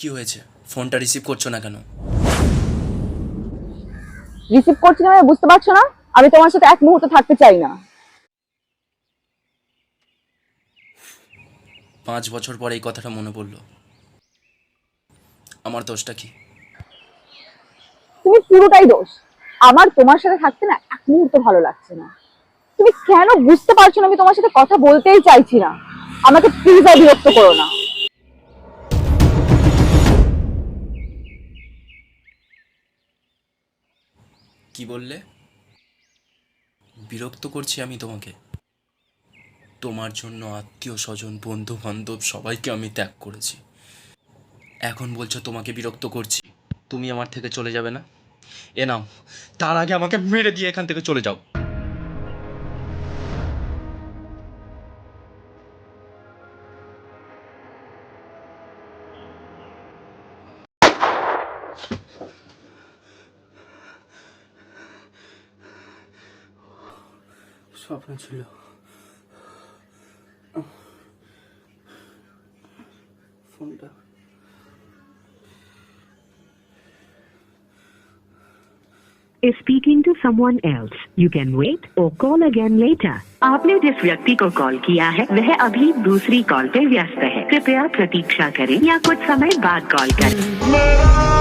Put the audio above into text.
কি হয়েছে? ফোনটা রিসিভ করছো না কেন? রিসিভ করছি না মানে বুঝতে পারছো না? আমি তোমার সাথে এক মুহূর্ত থাকতে চাই না। 5 বছর পরে এই কথাটা মনে পড়লো। আমার দোষটা কি? তুমি পুরোটাই দোষ। আমার তোমার সাথে থাকতে না এক মুহূর্ত ভালো লাগছে না। তুমি কেন বুঝতে পারছো না? আমি তোমার সাথে কথা বলতেই চাইছি না। আমাকে প্লিজ আর বিরক্ত করো না। কি বললে? বিরক্ত করছি আমি তোমাকে? তোমার জন্য আত্মীয় স্বজন বন্ধু বান্ধব সবাইকে আমি ত্যাগ করেছি। এখন বলছো তোমাকে বিরক্ত করছি? তুমি আমার থেকে চলে যাবে না? এ নাও, তার আগে আমাকে মেরে দিয়ে এখান থেকে চলে যাও। স্বপ্ন ছিল। ফোনটা is speaking to someone else. You can wait or call again later. आपने जिस व्यक्ति को कॉल किया है वह अभी दूसरी कॉल पे व्यस्त है। कृपया प्रतीक्षा करें या कुछ समय बाद कॉल करें।